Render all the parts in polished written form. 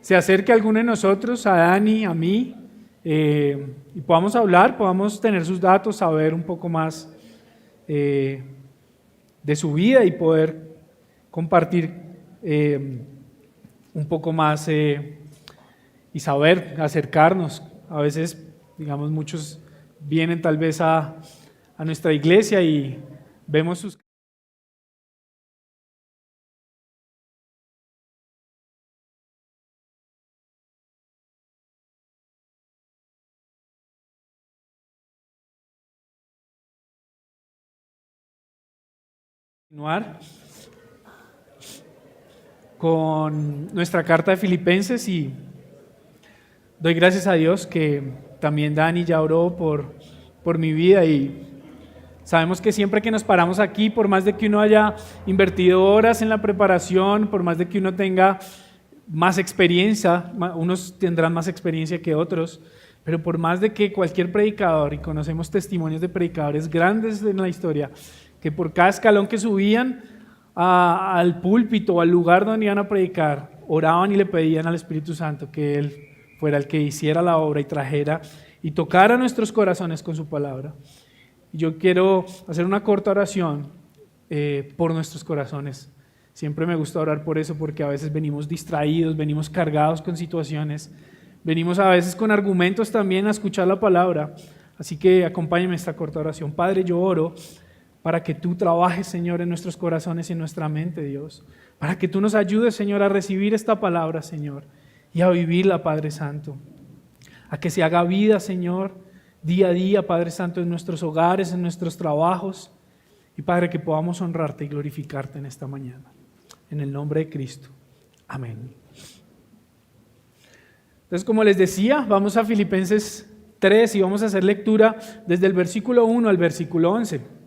se acerque a alguno de nosotros, a Dani, a mí, y podamos hablar, podamos tener sus datos, saber un poco más de su vida y poder compartir un poco más y saber acercarnos. A veces, digamos, muchos vienen tal vez a nuestra iglesia y vemos sus continuar con nuestra carta de Filipenses y doy gracias a Dios que también Dani ya oró por mi vida y sabemos que siempre que nos paramos aquí, por más de que uno haya invertido horas en la preparación, por más de que uno tenga más experiencia, unos tendrán más experiencia que otros, pero por más de que cualquier predicador, y conocemos testimonios de predicadores grandes en la historia, que por cada escalón que subían al púlpito o al lugar donde iban a predicar, oraban y le pedían al Espíritu Santo que Él fuera el que hiciera la obra y trajera y tocara nuestros corazones con su palabra. Y yo quiero hacer una corta oración por nuestros corazones. Siempre me gusta orar por eso porque a veces venimos distraídos, venimos cargados con situaciones, venimos a veces con argumentos también a escuchar la palabra. Así que acompáñenme en esta corta oración. Padre, yo oro para que tú trabajes, Señor, en nuestros corazones y en nuestra mente, Dios. Para que tú nos ayudes, Señor, a recibir esta palabra, Señor, y a vivirla, Padre Santo. A que se haga vida, Señor, día a día, Padre Santo, en nuestros hogares, en nuestros trabajos. Y, Padre, que podamos honrarte y glorificarte en esta mañana. En el nombre de Cristo. Amén. Entonces, como les decía, vamos a Filipenses 3 y vamos a hacer lectura desde el versículo 1 al versículo 11.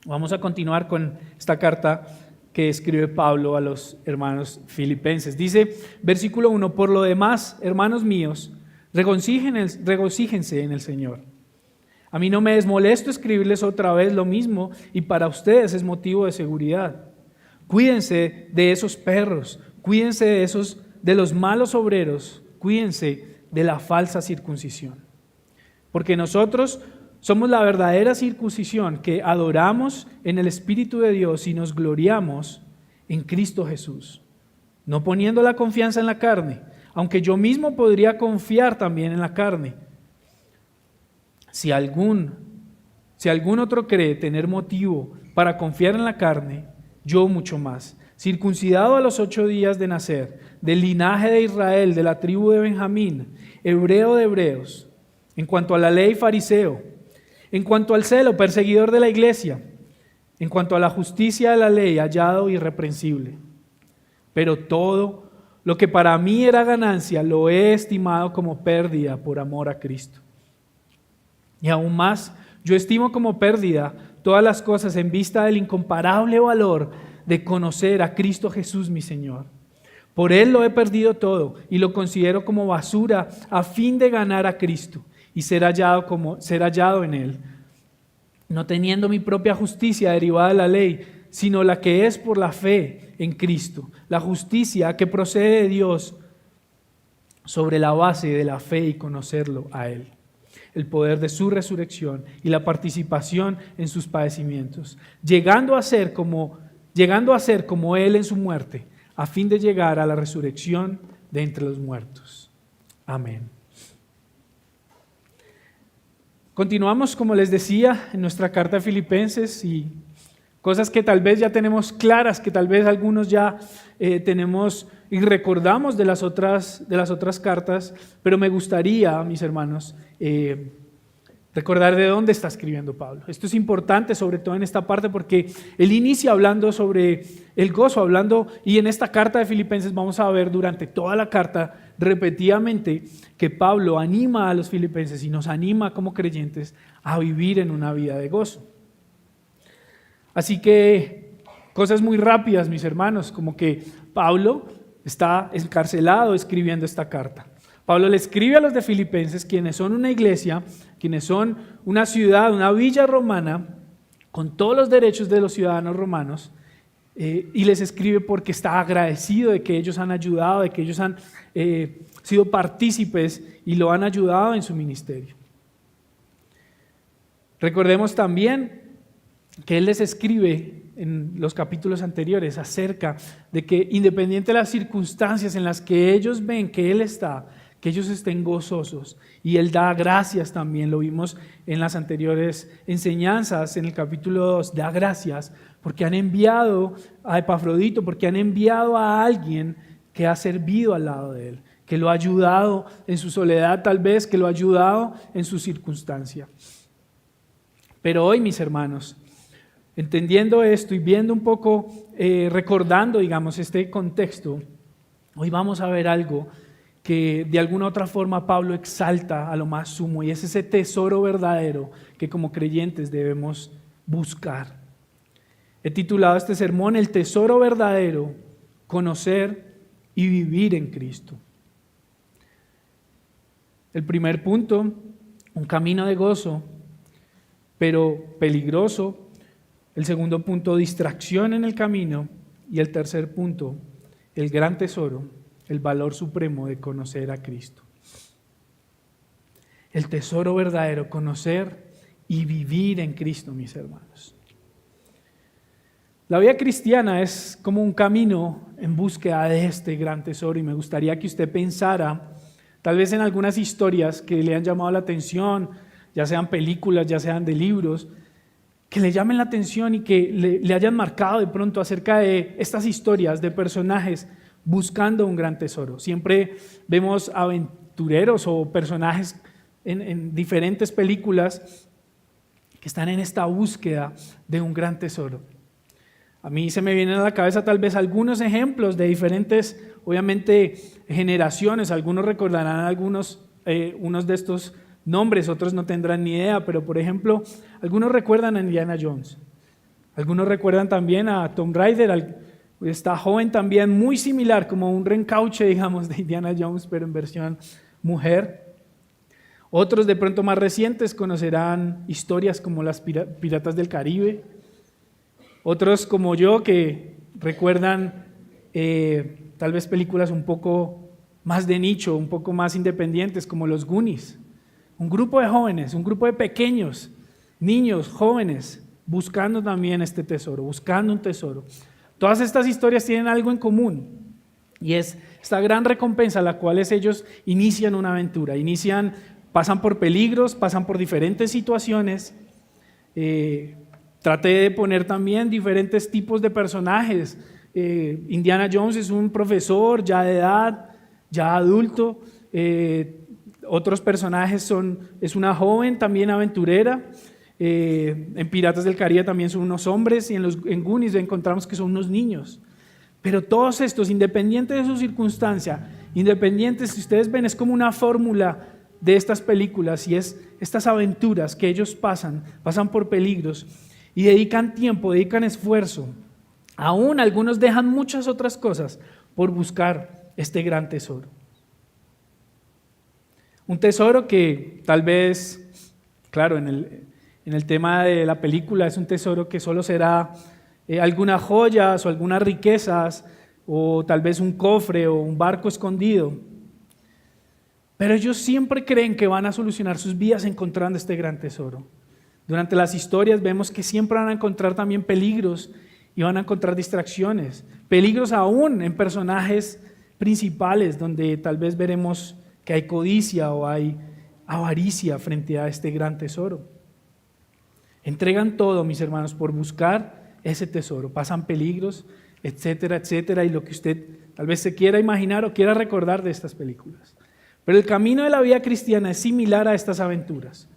Vamos a continuar con esta carta que escribe Pablo a los hermanos filipenses. Dice, versículo 1, por lo demás, hermanos míos, regocíjense en el Señor. A mí no me es molesto escribirles otra vez lo mismo y para ustedes es motivo de seguridad. Cuídense de esos perros, cuídense de los malos obreros, cuídense de la falsa circuncisión. Porque nosotros somos la verdadera circuncisión que adoramos en el Espíritu de Dios y nos gloriamos en Cristo Jesús, no poniendo la confianza en la carne, aunque yo mismo podría confiar también en la carne. Si algún otro cree tener motivo para confiar en la carne, yo mucho más. Circuncidado a los 8 días de nacer, del linaje de Israel, de la tribu de Benjamín, hebreo de hebreos, en cuanto a la ley fariseo, en cuanto al celo, perseguidor de la iglesia, en cuanto a la justicia de la ley, hallado irreprensible. Pero todo lo que para mí era ganancia, lo he estimado como pérdida por amor a Cristo. Y aún más, yo estimo como pérdida todas las cosas en vista del incomparable valor de conocer a Cristo Jesús mi Señor. Por Él lo he perdido todo y lo considero como basura a fin de ganar a Cristo y ser hallado en Él, no teniendo mi propia justicia derivada de la ley, sino la que es por la fe en Cristo, la justicia que procede de Dios sobre la base de la fe y conocerlo a Él, el poder de su resurrección y la participación en sus padecimientos, llegando a ser como Él en su muerte, a fin de llegar a la resurrección de entre los muertos. Amén. Continuamos, como les decía, en nuestra carta a Filipenses y cosas que tal vez ya tenemos claras, que tal vez algunos ya tenemos y recordamos de las otras cartas, pero me gustaría, mis hermanos, recordar de dónde está escribiendo Pablo. Esto es importante, sobre todo en esta parte, porque él inicia hablando sobre el gozo, y en esta carta de Filipenses vamos a ver durante toda la carta repetidamente que Pablo anima a los filipenses y nos anima como creyentes a vivir en una vida de gozo. Así que cosas muy rápidas, mis hermanos, como que Pablo está encarcelado escribiendo esta carta. Pablo le escribe a los de Filipenses, quienes son una iglesia, quienes son una ciudad, una villa romana, con todos los derechos de los ciudadanos romanos, y les escribe porque está agradecido de que ellos han ayudado, de que ellos han sido partícipes y lo han ayudado en su ministerio. Recordemos también que él les escribe en los capítulos anteriores acerca de que independiente de las circunstancias en las que ellos ven que él está, que ellos estén gozosos, y él da gracias también, lo vimos en las anteriores enseñanzas, en el capítulo 2, da gracias porque han enviado a Epafrodito, porque han enviado a alguien que ha servido al lado de él, que lo ha ayudado en su soledad tal vez, que lo ha ayudado en su circunstancia. Pero hoy, mis hermanos, entendiendo esto y viendo un poco, recordando, digamos, este contexto, hoy vamos a ver algo que de alguna otra forma Pablo exalta a lo más sumo, y es ese tesoro verdadero que como creyentes debemos buscar. He titulado este sermón El tesoro verdadero, conocer y vivir en Cristo. El primer punto, un camino de gozo, pero peligroso. El segundo punto, distracción en el camino. Y el tercer punto, el gran tesoro, el valor supremo de conocer a Cristo. El tesoro verdadero, conocer y vivir en Cristo, mis hermanos. La vida cristiana es como un camino en búsqueda de este gran tesoro, y me gustaría que usted pensara tal vez en algunas historias que le han llamado la atención, ya sean películas, ya sean de libros, que le llamen la atención y que le hayan marcado de pronto acerca de estas historias de personajes buscando un gran tesoro. Siempre vemos aventureros o personajes en diferentes películas que están en esta búsqueda de un gran tesoro. A mí se me vienen a la cabeza tal vez algunos ejemplos de diferentes, obviamente, generaciones. Algunos recordarán unos de estos nombres, otros no tendrán ni idea, pero por ejemplo, algunos recuerdan a Indiana Jones. Algunos recuerdan también a Tomb Raider, esta joven también muy similar, como un reencauche, digamos, de Indiana Jones, pero en versión mujer. Otros de pronto más recientes conocerán historias como las Piratas del Caribe. Otros como yo que recuerdan tal vez películas un poco más de nicho, un poco más independientes como Los Goonies. Un grupo de jóvenes, un grupo de pequeños, niños, jóvenes, buscando también este tesoro, buscando un tesoro. Todas estas historias tienen algo en común y es esta gran recompensa a la cual ellos inician una aventura, pasan por peligros, pasan por diferentes situaciones. Traté de poner también diferentes tipos de personajes. Indiana Jones es un profesor ya de edad, ya adulto. Otros personajes es una joven también aventurera. En Piratas del Caribe también son unos hombres y en Goonies encontramos que son unos niños. Pero todos estos, independientes de su circunstancia, independientes, si ustedes ven, es como una fórmula de estas películas y es estas aventuras que ellos pasan por peligros. Y dedican tiempo, dedican esfuerzo. Aún algunos dejan muchas otras cosas por buscar este gran tesoro. Un tesoro que tal vez, claro, en el tema de la película es un tesoro que solo será algunas joyas o algunas riquezas o tal vez un cofre o un barco escondido. Pero ellos siempre creen que van a solucionar sus vidas encontrando este gran tesoro. Durante las historias vemos que siempre van a encontrar también peligros y van a encontrar distracciones, peligros aún en personajes principales donde tal vez veremos que hay codicia o hay avaricia frente a este gran tesoro. Entregan todo, mis hermanos, por buscar ese tesoro, pasan peligros, etcétera, etcétera, y lo que usted tal vez se quiera imaginar o quiera recordar de estas películas. Pero el camino de la vida cristiana es similar a estas aventuras.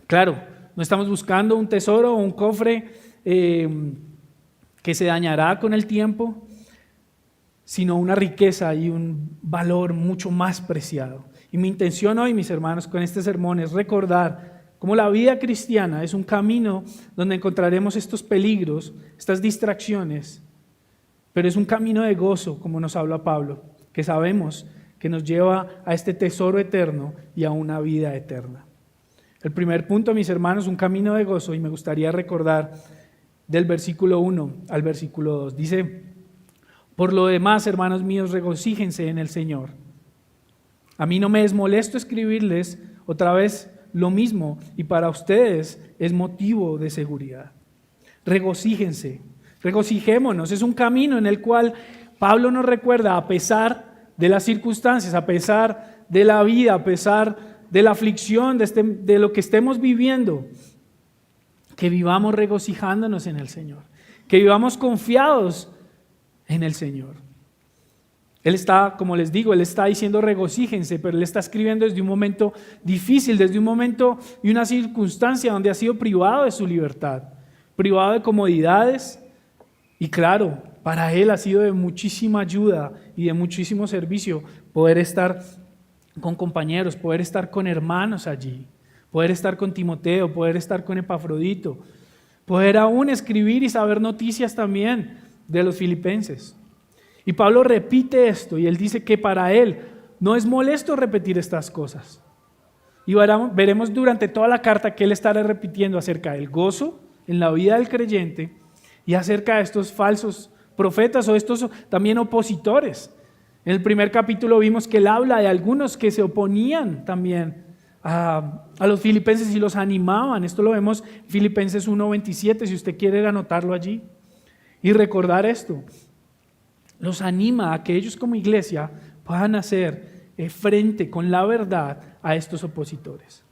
Claro, no estamos buscando un tesoro o un cofre que se dañará con el tiempo, sino una riqueza y un valor mucho más preciado. Y mi intención hoy, mis hermanos, con este sermón es recordar cómo la vida cristiana es un camino donde encontraremos estos peligros, estas distracciones, pero es un camino de gozo, como nos habla Pablo, que sabemos que nos lleva a este tesoro eterno y a una vida eterna. El primer punto, mis hermanos, un camino de gozo, y me gustaría recordar del versículo 1 al versículo 2. Dice: por lo demás, hermanos míos, regocíjense en el Señor. A mí no me es molesto escribirles otra vez lo mismo, y para ustedes es motivo de seguridad. Regocíjense, regocijémonos. Es un camino en el cual Pablo nos recuerda, a pesar de las circunstancias, a pesar de la vida, a pesar de la aflicción, de lo que estemos viviendo, que vivamos regocijándonos en el Señor, que vivamos confiados en el Señor. Él está, como les digo, Él está diciendo regocíjense, pero Él está escribiendo desde un momento difícil, desde un momento y una circunstancia donde ha sido privado de su libertad, privado de comodidades, y claro, para Él ha sido de muchísima ayuda y de muchísimo servicio poder estar con compañeros, poder estar con hermanos allí, poder estar con Timoteo, poder estar con Epafrodito, poder aún escribir y saber noticias también de los filipenses. Y Pablo repite esto y él dice que para él no es molesto repetir estas cosas. Y veremos durante toda la carta que él estará repitiendo acerca del gozo en la vida del creyente y acerca de estos falsos profetas o estos también opositores. En el primer capítulo vimos que él habla de algunos que se oponían también a los filipenses y los animaban. Esto lo vemos en Filipenses 1:27, si usted quiere anotarlo allí y recordar esto. Los anima a que ellos como iglesia puedan hacer frente con la verdad a estos opositores.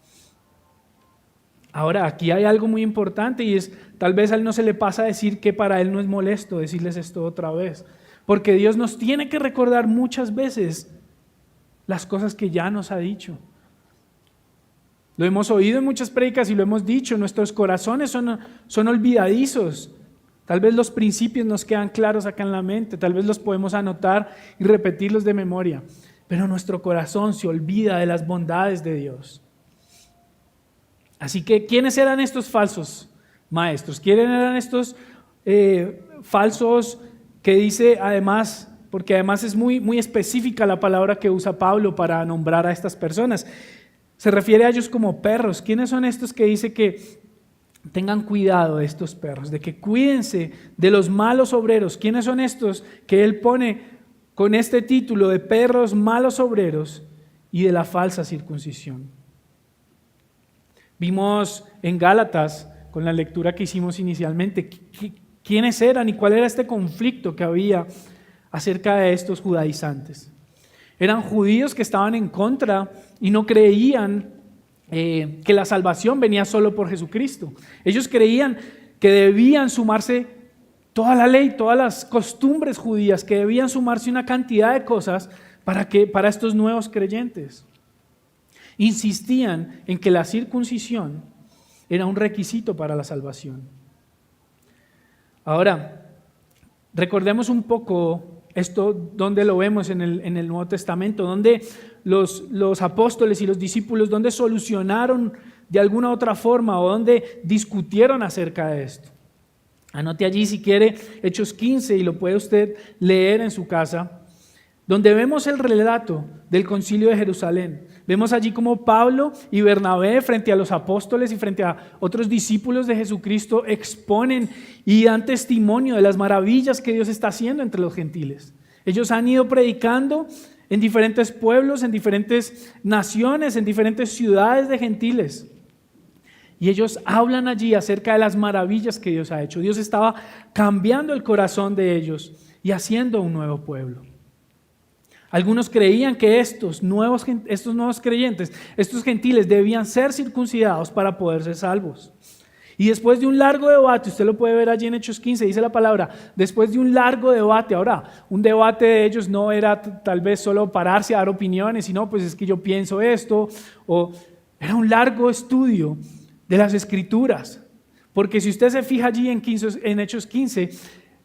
Ahora, aquí hay algo muy importante y es, tal vez a él no se le pasa decir que para él no es molesto decirles esto otra vez, porque Dios nos tiene que recordar muchas veces las cosas que ya nos ha dicho. Lo hemos oído en muchas prédicas y lo hemos dicho, nuestros corazones son olvidadizos. Tal vez los principios nos quedan claros acá en la mente, tal vez los podemos anotar y repetirlos de memoria, pero nuestro corazón se olvida de las bondades de Dios. Así que, ¿quiénes eran estos falsos maestros? ¿Quiénes eran estos falsos que dice además, porque además es muy específica la palabra que usa Pablo para nombrar a estas personas? Se refiere a ellos como perros. ¿Quiénes son estos que dice que tengan cuidado de estos perros, de que cuídense de los malos obreros? ¿Quiénes son estos que él pone con este título de perros malos obreros y de la falsa circuncisión? Vimos en Gálatas, con la lectura que hicimos inicialmente, quiénes eran y cuál era este conflicto que había acerca de estos judaizantes. Eran judíos que estaban en contra y no creían que la salvación venía solo por Jesucristo. Ellos creían que debían sumarse toda la ley, todas las costumbres judías, que debían sumarse una cantidad de cosas para estos nuevos creyentes. Insistían en que la circuncisión era un requisito para la salvación. Ahora, recordemos un poco esto, donde lo vemos en el Nuevo Testamento, donde los apóstoles y los discípulos, donde solucionaron de alguna otra forma o donde discutieron acerca de esto. Anote allí si quiere Hechos 15 y lo puede usted leer en su casa, donde vemos el relato del concilio de Jerusalén. Vemos allí como Pablo y Bernabé frente a los apóstoles y frente a otros discípulos de Jesucristo exponen y dan testimonio de las maravillas que Dios está haciendo entre los gentiles. Ellos han ido predicando en diferentes pueblos, en diferentes naciones, en diferentes ciudades de gentiles. Y ellos hablan allí acerca de las maravillas que Dios ha hecho. Dios estaba cambiando el corazón de ellos y haciendo un nuevo pueblo. Algunos creían que estos nuevos creyentes, estos gentiles, debían ser circuncidados para poder ser salvos. Y después de un largo debate, usted lo puede ver allí en Hechos 15, dice la palabra, después de un largo debate, ahora, un debate de ellos no era tal vez solo pararse a dar opiniones, sino pues es que yo pienso esto, o era un largo estudio de las Escrituras. Porque si usted se fija allí en Hechos 15,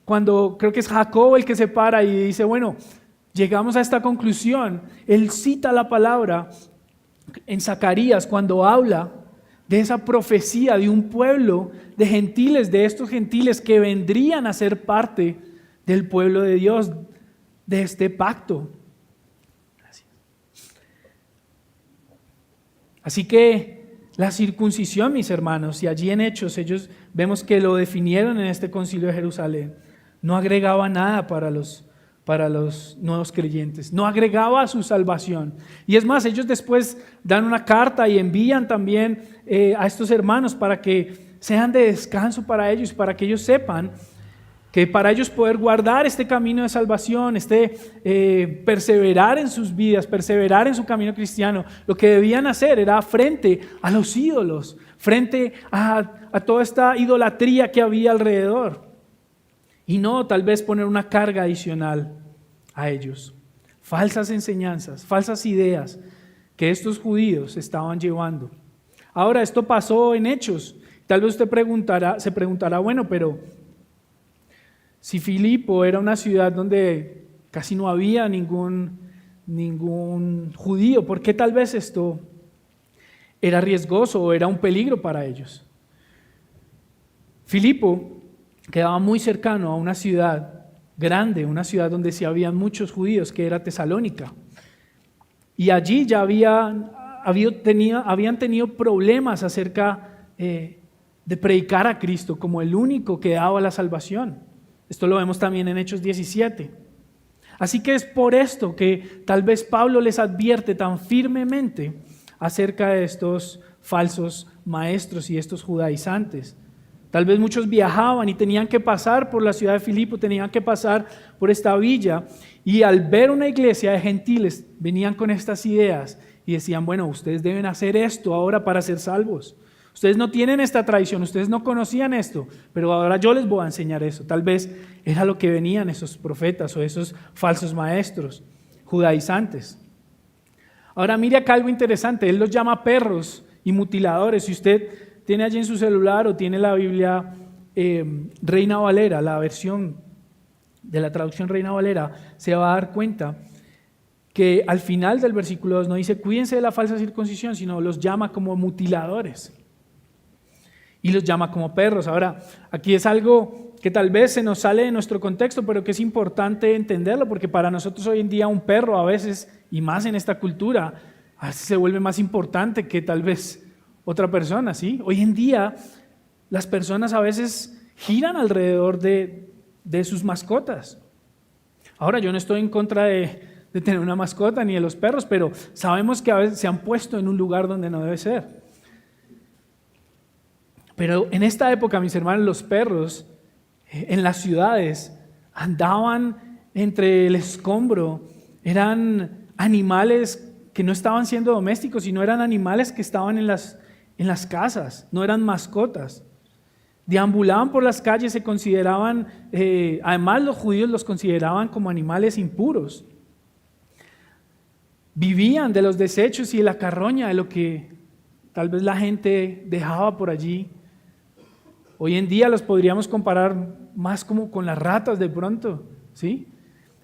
cuando creo que es Jacob el que se para y dice, bueno, llegamos a esta conclusión. Él cita la palabra en Zacarías cuando habla de esa profecía de un pueblo de gentiles, de estos gentiles que vendrían a ser parte del pueblo de Dios, de este pacto. Gracias. Así que La circuncisión, mis hermanos, y allí en Hechos ellos vemos que lo definieron en este concilio de Jerusalén, no agregaba nada para los nuevos creyentes, no agregaba a su salvación. Y es más, ellos después dan una carta y envían también a estos hermanos para que sean de descanso para ellos, para que ellos sepan que para ellos poder guardar este camino de salvación, perseverar en sus vidas, perseverar en su camino cristiano, lo que debían hacer era frente a los ídolos, frente a toda esta idolatría que había alrededor. Y no tal vez poner una carga adicional a ellos. Falsas enseñanzas, falsas ideas que estos judíos estaban llevando. Ahora, esto pasó en Hechos. Tal vez usted se preguntará, bueno, pero si Filipo era una ciudad donde casi no había ningún judío, ¿por qué tal vez esto era riesgoso o era un peligro para ellos? Filipo quedaba muy cercano a una ciudad grande, una ciudad donde sí habían muchos judíos, que era Tesalónica. Y allí ya habían tenido problemas acerca de predicar a Cristo como el único que daba la salvación. Esto lo vemos también en Hechos 17. Así que es por esto que tal vez Pablo les advierte tan firmemente acerca de estos falsos maestros y estos judaizantes. Tal vez muchos viajaban y tenían que pasar por la ciudad de Filipo, tenían que pasar por esta villa, y al ver una iglesia de gentiles venían con estas ideas y decían, bueno, ustedes deben hacer esto ahora para ser salvos. Ustedes no tienen esta tradición, ustedes no conocían esto, pero ahora yo les voy a enseñar eso. Tal vez era lo que venían esos profetas o esos falsos maestros judaizantes. Ahora mire acá algo interesante, él los llama perros y mutiladores. Si usted tiene allí en su celular o tiene la Biblia Reina Valera, la versión de la traducción Reina Valera, se va a dar cuenta que al final del versículo 2 no dice cuídense de la falsa circuncisión, sino los llama como mutiladores y los llama como perros. Ahora, aquí es algo que tal vez se nos sale de nuestro contexto, pero que es importante entenderlo, porque para nosotros hoy en día un perro a veces, y más en esta cultura, a veces se vuelve más importante que tal vez otra persona, ¿sí? Hoy en día las personas a veces giran alrededor de sus mascotas. Ahora, yo no estoy en contra de tener una mascota ni de los perros, pero sabemos que a veces se han puesto en un lugar donde no debe ser. Pero en esta época, mis hermanos, los perros en las ciudades andaban entre el escombro, eran animales que no estaban siendo domésticos, sino eran animales que estaban en las casas, no eran mascotas. Deambulaban por las calles, se consideraban, además los judíos los consideraban como animales impuros. Vivían de los desechos y de la carroña, de lo que tal vez la gente dejaba por allí. Hoy en día los podríamos comparar más como con las ratas de pronto, ¿sí?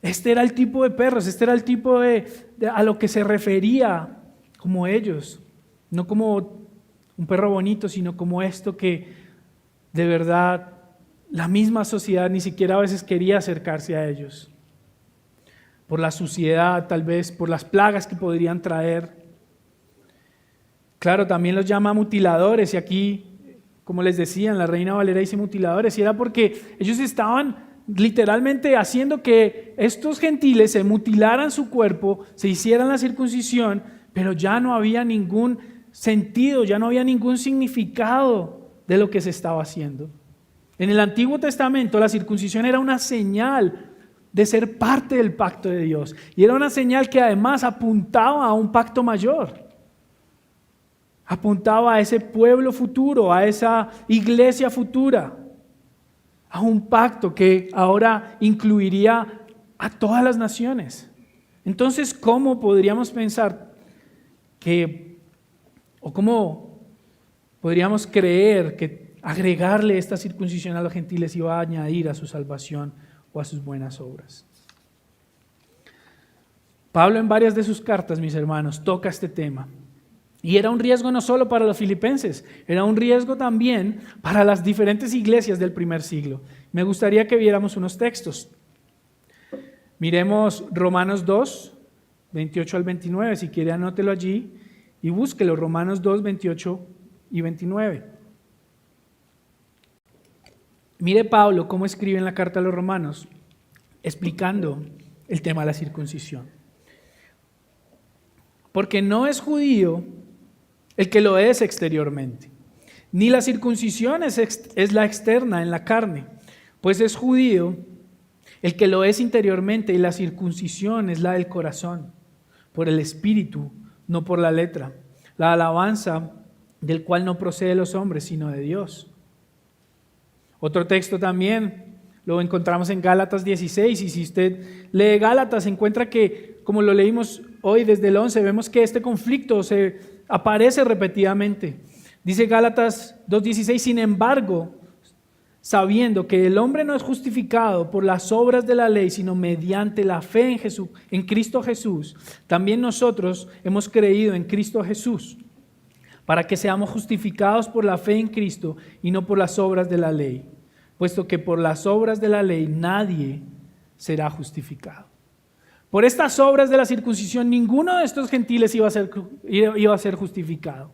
Este era el tipo de perros, este era el tipo a lo que se refería como ellos, no como un perro bonito, sino como esto que de verdad la misma sociedad ni siquiera a veces quería acercarse a ellos, por la suciedad, tal vez por las plagas que podrían traer. Claro, también los llama mutiladores, y aquí, como les decía, en la Reina Valera dice mutiladores, y era porque ellos estaban literalmente haciendo que estos gentiles se mutilaran su cuerpo, se hicieran la circuncisión, pero ya no había ningún sentido, ya no había ningún significado de lo que se estaba haciendo. En el Antiguo Testamento la circuncisión era una señal de ser parte del pacto de Dios, y era una señal que además apuntaba a un pacto mayor. Apuntaba a ese pueblo futuro, a esa iglesia futura, a un pacto que ahora incluiría a todas las naciones. Entonces, ¿cómo podríamos pensar o cómo podríamos creer que agregarle esta circuncisión a los gentiles iba a añadir a su salvación o a sus buenas obras? Pablo en varias de sus cartas, mis hermanos, toca este tema. Y era un riesgo no solo para los filipenses, era un riesgo también para las diferentes iglesias del primer siglo. Me gustaría que viéramos unos textos. Miremos Romanos 2, 28 al 29, si quiere anótelo allí y búsquelo, Romanos 2, 28 y 29. Mire Pablo cómo escribe en la carta a los Romanos, explicando el tema de la circuncisión. Porque no es judío el que lo es exteriormente, ni la circuncisión es la externa en la carne, pues es judío el que lo es interiormente, y la circuncisión es la del corazón, por el espíritu, no por la letra, la alabanza del cual no procede de los hombres, sino de Dios. Otro texto también lo encontramos en Gálatas 16, y si usted lee Gálatas encuentra que, como lo leímos hoy desde el 11, vemos que este conflicto se aparece repetidamente. Dice Gálatas 2:16, sin embargo, sabiendo que el hombre no es justificado por las obras de la ley, sino mediante la fe en Cristo Jesús, también nosotros hemos creído en Cristo Jesús, para que seamos justificados por la fe en Cristo y no por las obras de la ley, puesto que por las obras de la ley nadie será justificado. Por estas obras de la circuncisión ninguno de estos gentiles iba a ser justificado.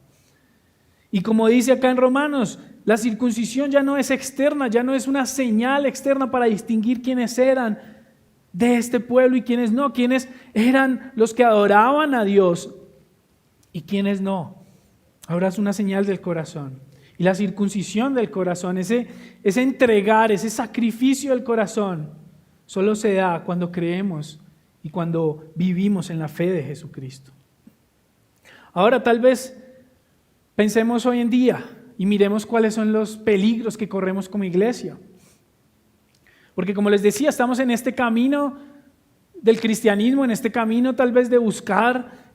Y como dice acá en Romanos, la circuncisión ya no es externa, ya no es una señal externa para distinguir quiénes eran de este pueblo y quiénes no, quiénes eran los que adoraban a Dios y quiénes no. Ahora es una señal del corazón. Y la circuncisión del corazón, ese entregar, ese sacrificio del corazón, solo se da cuando creemos y cuando vivimos en la fe de Jesucristo. Ahora tal vez pensemos hoy en día y miremos cuáles son los peligros que corremos como iglesia. Porque como les decía, estamos en este camino del cristianismo, en este camino tal vez de buscar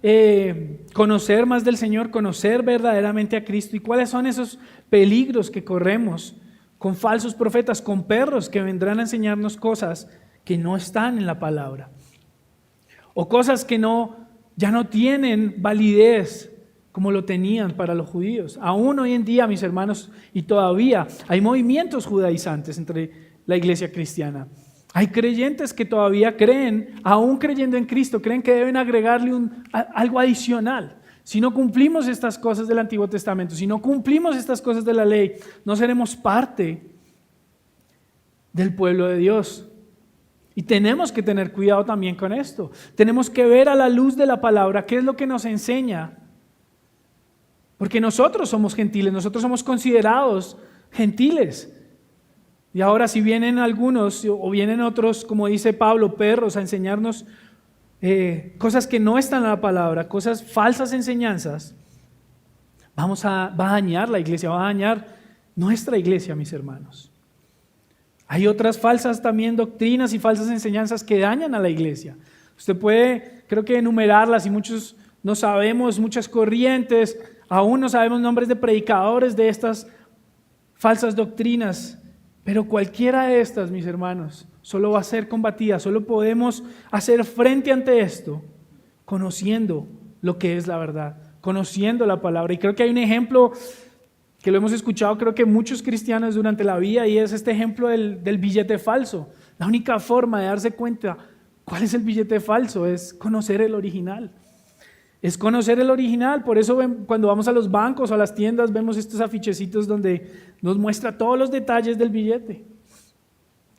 conocer más del Señor, conocer verdaderamente a Cristo. ¿Y cuáles son esos peligros que corremos con falsos profetas, con perros que vendrán a enseñarnos cosas que no están en la palabra? O cosas que ya no tienen validez como lo tenían para los judíos. Aún hoy en día, mis hermanos, y todavía hay movimientos judaizantes entre la iglesia cristiana. Hay creyentes que todavía creen, aún creyendo en Cristo, creen que deben agregarle algo adicional. Si no cumplimos estas cosas del Antiguo Testamento, si no cumplimos estas cosas de la ley, no seremos parte del pueblo de Dios. Y tenemos que tener cuidado también con esto. Tenemos que ver a la luz de la palabra qué es lo que nos enseña. Porque nosotros somos gentiles, nosotros somos considerados gentiles. Y ahora si vienen algunos o vienen otros, como dice Pablo, perros a enseñarnos cosas que no están en la palabra, cosas falsas enseñanzas, va a dañar la iglesia, va a dañar nuestra iglesia, mis hermanos. Hay otras falsas también doctrinas y falsas enseñanzas que dañan a la iglesia. Usted puede, creo que enumerarlas y muchos no sabemos, muchas corrientes, aún no sabemos nombres de predicadores de estas falsas doctrinas. Pero cualquiera de estas, mis hermanos, solo va a ser combatida, solo podemos hacer frente ante esto conociendo lo que es la verdad, conociendo la palabra. Y creo que hay un ejemplo que lo hemos escuchado, creo que muchos cristianos durante la vida, y es este ejemplo del billete falso. La única forma de darse cuenta cuál es el billete falso es conocer el original. Es conocer el original. Por eso cuando vamos a los bancos o a las tiendas vemos estos afichecitos donde nos muestra todos los detalles del billete.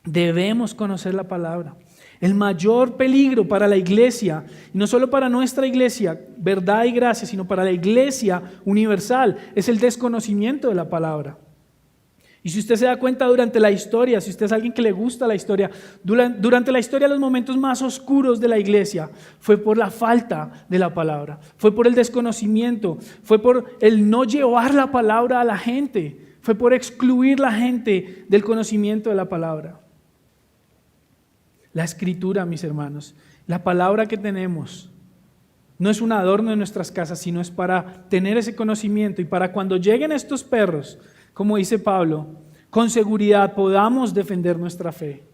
Debemos conocer la palabra. El mayor peligro para la iglesia, y no solo para nuestra iglesia, verdad y gracia, sino para la iglesia universal, es el desconocimiento de la palabra. Y si usted se da cuenta durante la historia, si usted es alguien que le gusta la historia, durante la historia los momentos más oscuros de la iglesia fue por la falta de la palabra, fue por el desconocimiento, fue por el no llevar la palabra a la gente, fue por excluir la gente del conocimiento de la palabra. La escritura, mis hermanos, la palabra que tenemos no es un adorno en nuestras casas, sino es para tener ese conocimiento y para cuando lleguen estos perros, como dice Pablo, con seguridad podamos defender nuestra fe.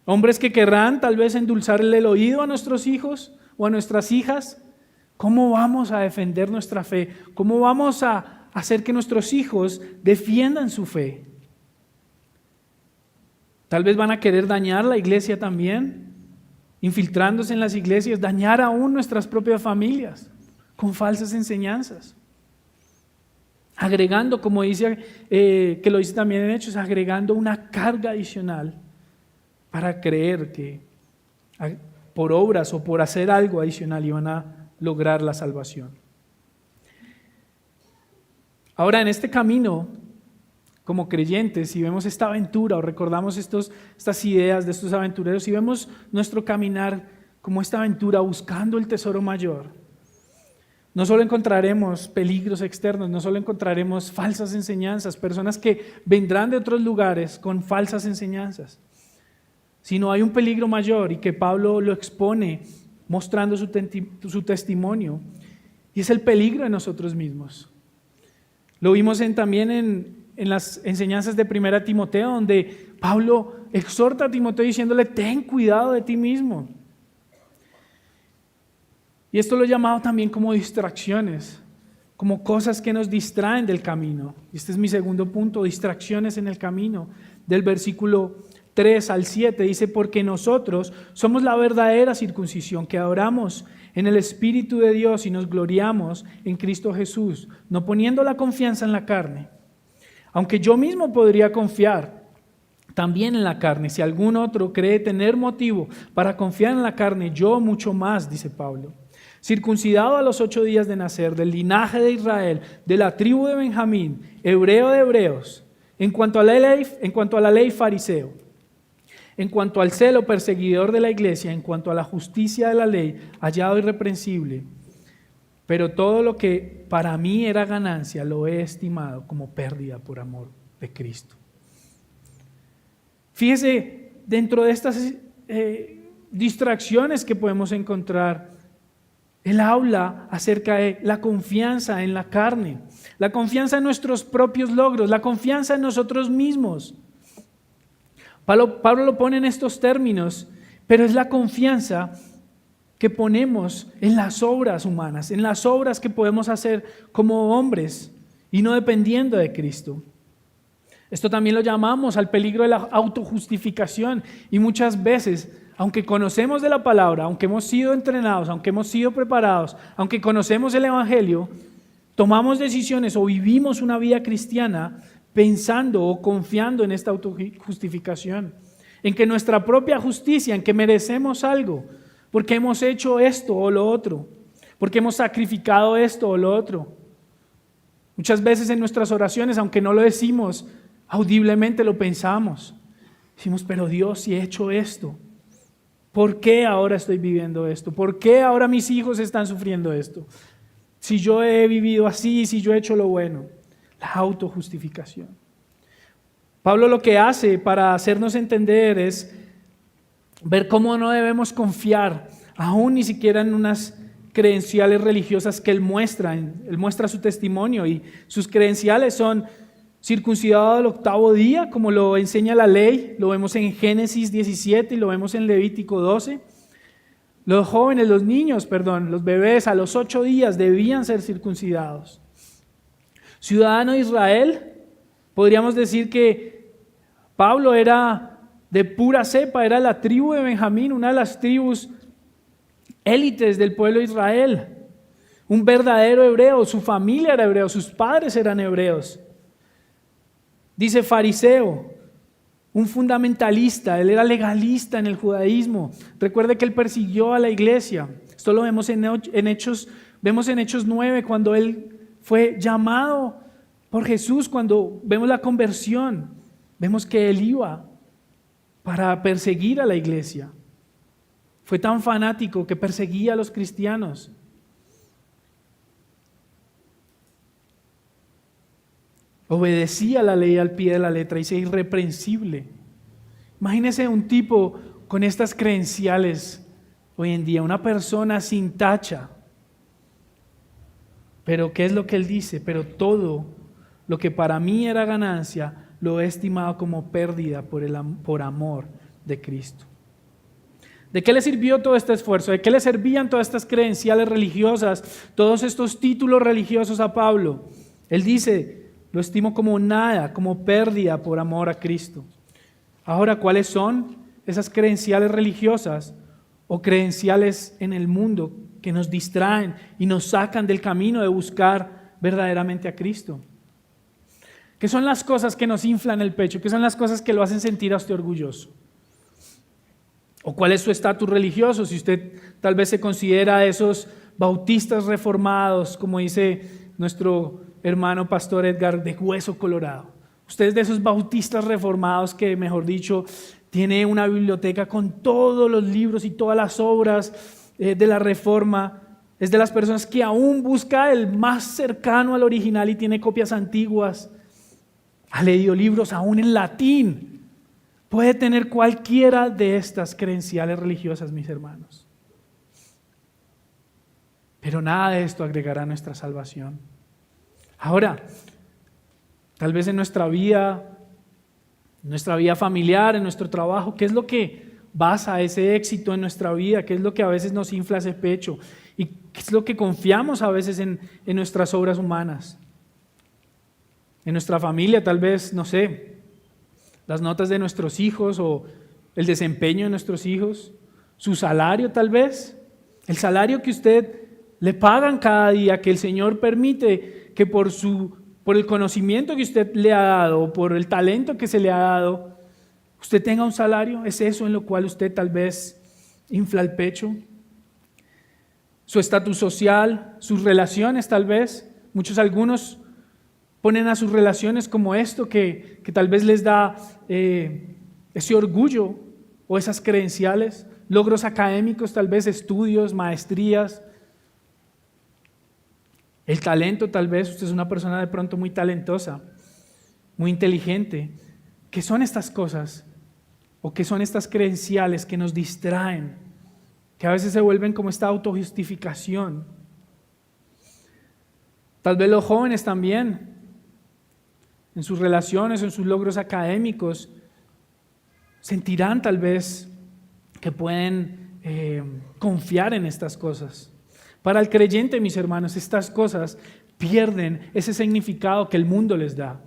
Hombres que querrán tal vez endulzarle el oído a nuestros hijos o a nuestras hijas, ¿cómo vamos a defender nuestra fe? ¿Cómo vamos a hacer que nuestros hijos defiendan su fe? Tal vez van a querer dañar la iglesia también, infiltrándose en las iglesias, dañar aún nuestras propias familias con falsas enseñanzas. agregando, como dice, que lo dice también en Hechos, agregando una carga adicional para creer que por obras o por hacer algo adicional iban a lograr la salvación. Ahora, en este camino, como creyentes, si vemos esta aventura o recordamos estas ideas de estos aventureros, si vemos nuestro caminar como esta aventura buscando el tesoro mayor, no solo encontraremos peligros externos, no solo encontraremos falsas enseñanzas, personas que vendrán de otros lugares con falsas enseñanzas, sino hay un peligro mayor y que Pablo lo expone mostrando su testimonio, y es el peligro de nosotros mismos. Lo vimos también en las enseñanzas de 1 Timoteo, donde Pablo exhorta a Timoteo diciéndole: ten cuidado de ti mismo. Y esto lo he llamado también como distracciones, como cosas que nos distraen del camino. Y este es mi segundo punto, distracciones en el camino. Del versículo 3 al 7 dice: porque nosotros somos la verdadera circuncisión, que adoramos en el Espíritu de Dios y nos gloriamos en Cristo Jesús, no poniendo la confianza en la carne. Aunque yo mismo podría confiar también en la carne, si algún otro cree tener motivo para confiar en la carne, yo mucho más, dice Pablo. Circuncidado a los 8 días de nacer, del linaje de Israel, de la tribu de Benjamín, hebreo de hebreos, en cuanto a la ley fariseo, en cuanto al celo perseguidor de la iglesia, en cuanto a la justicia de la ley, hallado irreprensible. Pero todo lo que para mí era ganancia lo he estimado como pérdida por amor de Cristo. Fíjese, dentro de estas distracciones que podemos encontrar, él habla acerca de la confianza en la carne, la confianza en nuestros propios logros, la confianza en nosotros mismos. Pablo lo pone en estos términos, pero es la confianza que ponemos en las obras humanas, en las obras que podemos hacer como hombres y no dependiendo de Cristo. Esto también lo llamamos al peligro de la autojustificación, y muchas veces, aunque conocemos de la palabra, aunque hemos sido entrenados, aunque hemos sido preparados, aunque conocemos el Evangelio, tomamos decisiones o vivimos una vida cristiana pensando o confiando en esta autojustificación, en que nuestra propia justicia, en que merecemos algo, porque hemos hecho esto o lo otro, porque hemos sacrificado esto o lo otro. Muchas veces en nuestras oraciones, aunque no lo decimos, audiblemente lo pensamos. Decimos: pero Dios, si he hecho esto, ¿por qué ahora estoy viviendo esto? ¿Por qué ahora mis hijos están sufriendo esto? Si yo he vivido así, si yo he hecho lo bueno. La autojustificación. Pablo lo que hace para hacernos entender es ver cómo no debemos confiar, aún ni siquiera en unas credenciales religiosas que él muestra su testimonio, y sus credenciales son circuncidado al 8º día, como lo enseña la ley, lo vemos en Génesis 17 y lo vemos en Levítico 12. Los bebés a los 8 días debían ser circuncidados. Ciudadano de Israel, podríamos decir que Pablo era de pura cepa, era la tribu de Benjamín, una de las tribus élites del pueblo de Israel, un verdadero hebreo, su familia era hebreo, sus padres eran hebreos. Dice fariseo, un fundamentalista, él era legalista en el judaísmo. Recuerde que él persiguió a la iglesia. Esto lo vemos en Hechos 9, cuando él fue llamado por Jesús, cuando vemos la conversión, vemos que él iba para perseguir a la iglesia. Fue tan fanático que perseguía a los cristianos. Obedecía la ley al pie de la letra y se irreprensible. Imagínese un tipo con estas credenciales hoy en día, una persona sin tacha. Pero ¿qué es lo que él dice? Pero todo lo que para mí era ganancia, lo he estimado como pérdida por amor de Cristo. ¿De qué le sirvió todo este esfuerzo? ¿De qué le servían todas estas credenciales religiosas, todos estos títulos religiosos a Pablo? Él dice: lo estimo como nada, como pérdida por amor a Cristo. Ahora, ¿cuáles son esas credenciales religiosas o credenciales en el mundo que nos distraen y nos sacan del camino de buscar verdaderamente a Cristo? ¿Qué son las cosas que nos inflan el pecho? ¿Qué son las cosas que lo hacen sentir a usted orgulloso? ¿O cuál es su estatus religioso? Si usted tal vez se considera esos bautistas reformados, como dice nuestro hermano pastor Edgar, de hueso colorado. Usted es de esos bautistas reformados que, mejor dicho, tiene una biblioteca con todos los libros y todas las obras de la Reforma. Es de las personas que aún busca el más cercano al original y tiene copias antiguas. Ha leído libros aún en latín. Puede tener cualquiera de estas credenciales religiosas, mis hermanos. Pero nada de esto agregará a nuestra salvación. Ahora, tal vez en nuestra vida familiar, en nuestro trabajo, ¿qué es lo que basa ese éxito en nuestra vida? ¿Qué es lo que a veces nos infla ese pecho? ¿Y qué es lo que confiamos a veces en nuestras obras humanas? En nuestra familia, tal vez, no sé, las notas de nuestros hijos o el desempeño de nuestros hijos, su salario tal vez, el salario que usted le pagan cada día, que el Señor permite que por el conocimiento que usted le ha dado, o por el talento que se le ha dado, usted tenga un salario. ¿Es eso en lo cual usted tal vez infla el pecho? Su estatus social, sus relaciones tal vez. Algunos ponen a sus relaciones como esto que tal vez les da ese orgullo o esas credenciales, logros académicos, tal vez estudios, maestrías. El talento, tal vez usted es una persona de pronto muy talentosa, muy inteligente. ¿Qué son estas cosas? ¿O qué son estas credenciales que nos distraen? Que a veces se vuelven como esta autojustificación. Tal vez los jóvenes también, en sus relaciones, en sus logros académicos, sentirán tal vez que pueden confiar en estas cosas. Para el creyente, mis hermanos, estas cosas pierden ese significado que el mundo les da.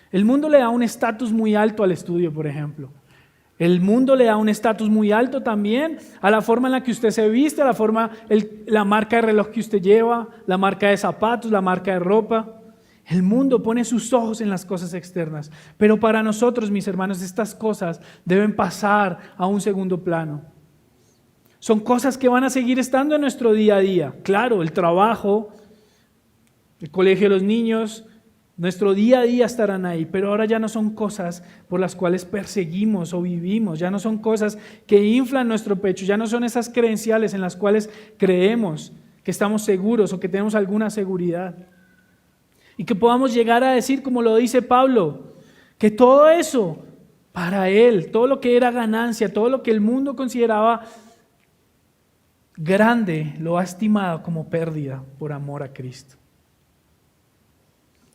El mundo le da un estatus muy alto al estudio, por ejemplo. El mundo le da un estatus muy alto también a la forma en la que usted se viste, a la marca de reloj que usted lleva, la marca de zapatos, la marca de ropa. El mundo pone sus ojos en las cosas externas. Pero para nosotros, mis hermanos, estas cosas deben pasar a un segundo plano. Son cosas que van a seguir estando en nuestro día a día. Claro, el trabajo, el colegio de los niños, nuestro día a día estarán ahí, pero ahora ya no son cosas por las cuales perseguimos o vivimos, ya no son cosas que inflan nuestro pecho, ya no son esas credenciales en las cuales creemos que estamos seguros o que tenemos alguna seguridad. Y que podamos llegar a decir, como lo dice Pablo, que todo eso para él, todo lo que era ganancia, todo lo que el mundo consideraba grande, lo ha estimado como pérdida por amor a Cristo.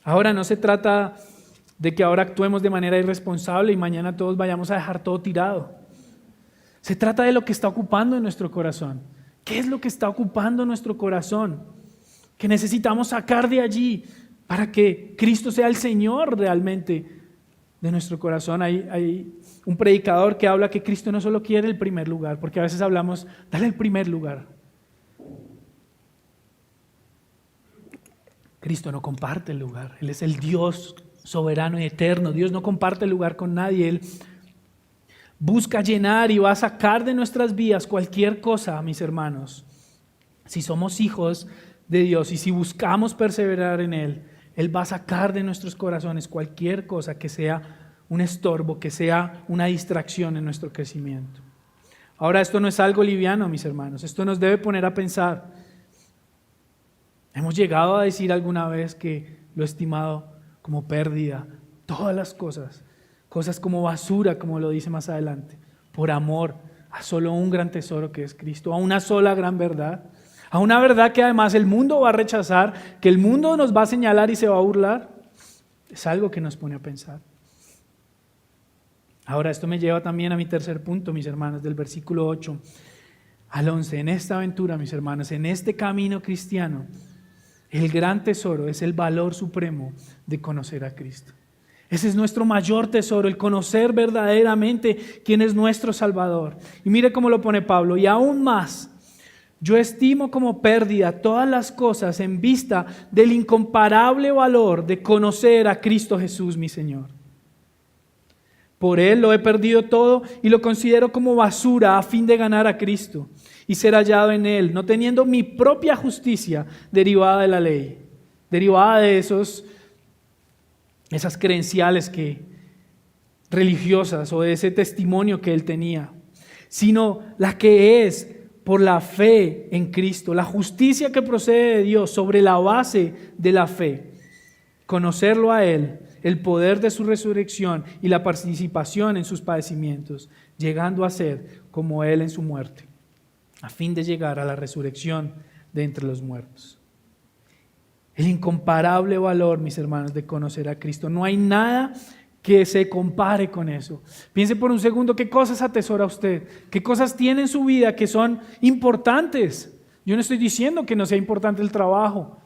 Ahora no se trata de que ahora actuemos de manera irresponsable y mañana todos vayamos a dejar todo tirado. Se trata de lo que está ocupando en nuestro corazón. ¿Qué es lo que está ocupando nuestro corazón? Que necesitamos sacar de allí para que Cristo sea el Señor realmente de nuestro corazón. Hay un predicador que habla que Cristo no solo quiere el primer lugar, porque a veces hablamos, dale el primer lugar. Cristo no comparte el lugar, Él es el Dios soberano y eterno. Dios no comparte el lugar con nadie. Él busca llenar y va a sacar de nuestras vidas cualquier cosa, mis hermanos. Si somos hijos de Dios y si buscamos perseverar en Él, Él va a sacar de nuestros corazones cualquier cosa que sea un estorbo, que sea una distracción en nuestro crecimiento. Ahora, esto no es algo liviano, mis hermanos. Esto nos debe poner a pensar. Hemos llegado a decir alguna vez que lo he estimado como pérdida, todas las cosas como basura, como lo dice más adelante, por amor a solo un gran tesoro que es Cristo, a una sola gran verdad, a una verdad que además el mundo va a rechazar, que el mundo nos va a señalar y se va a burlar. Es algo que nos pone a pensar. Ahora, esto me lleva también a mi tercer punto, mis hermanos, del versículo 8 al 11. En esta aventura, mis hermanos, en este camino cristiano, el gran tesoro es el valor supremo de conocer a Cristo. Ese es nuestro mayor tesoro, el conocer verdaderamente quién es nuestro Salvador. Y mire cómo lo pone Pablo, y aún más, Yo estimo como pérdida todas las cosas en vista del incomparable valor de conocer a Cristo Jesús, mi Señor. Por Él lo he perdido todo y lo considero como basura a fin de ganar a Cristo y ser hallado en Él, no teniendo mi propia justicia derivada de la ley, derivada de esas credenciales religiosas o de ese testimonio que Él tenía, sino la que es por la fe en Cristo, la justicia que procede de Dios sobre la base de la fe, conocerlo a Él, el poder de su resurrección y la participación en sus padecimientos, llegando a ser como Él en su muerte, a fin de llegar a la resurrección de entre los muertos. El incomparable valor, mis hermanos, de conocer a Cristo. No hay nada que se compare con eso. Piense por un segundo qué cosas atesora usted, qué cosas tiene en su vida que son importantes. Yo no estoy diciendo que no sea importante el trabajo,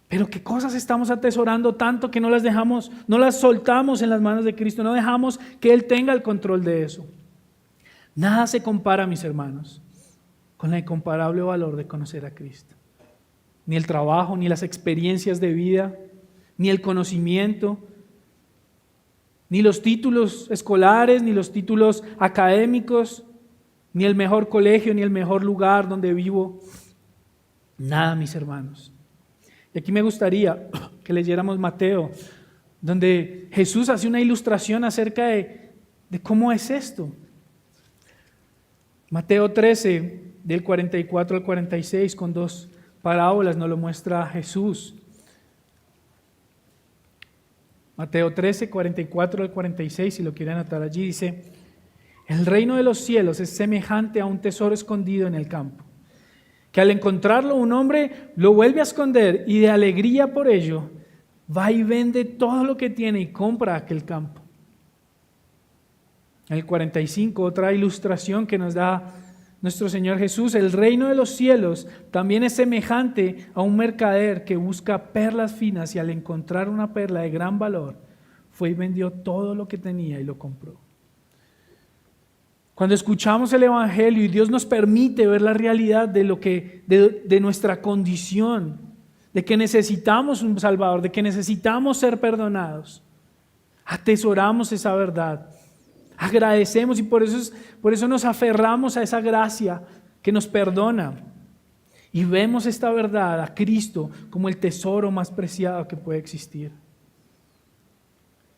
pero qué cosas estamos atesorando tanto que no las dejamos, no las soltamos en las manos de Cristo, no dejamos que Él tenga el control de eso. Nada se compara, mis hermanos, con el incomparable valor de conocer a Cristo. Ni el trabajo, ni las experiencias de vida, ni el conocimiento, ni los títulos escolares, ni los títulos académicos, ni el mejor colegio, ni el mejor lugar donde vivo. Nada, mis hermanos. Y aquí me gustaría que leyéramos Mateo, donde Jesús hace una ilustración acerca de cómo es esto. Mateo 13, del 44 al 46, con dos parábolas nos lo muestra Jesús. Mateo 13, 44 al 46, si lo quieren anotar allí, dice: el reino de los cielos es semejante a un tesoro escondido en el campo, que al encontrarlo un hombre lo vuelve a esconder y de alegría por ello va y vende todo lo que tiene y compra aquel campo. En el 45, otra ilustración que nos da nuestro Señor Jesús: el reino de los cielos también es semejante a un mercader que busca perlas finas y al encontrar una perla de gran valor fue y vendió todo lo que tenía y lo compró. Cuando escuchamos el Evangelio y Dios nos permite ver la realidad de nuestra condición, de que necesitamos un Salvador, de que necesitamos ser perdonados, atesoramos esa verdad, agradecemos y por eso nos aferramos a esa gracia que nos perdona y vemos esta verdad, a Cristo, como el tesoro más preciado que puede existir.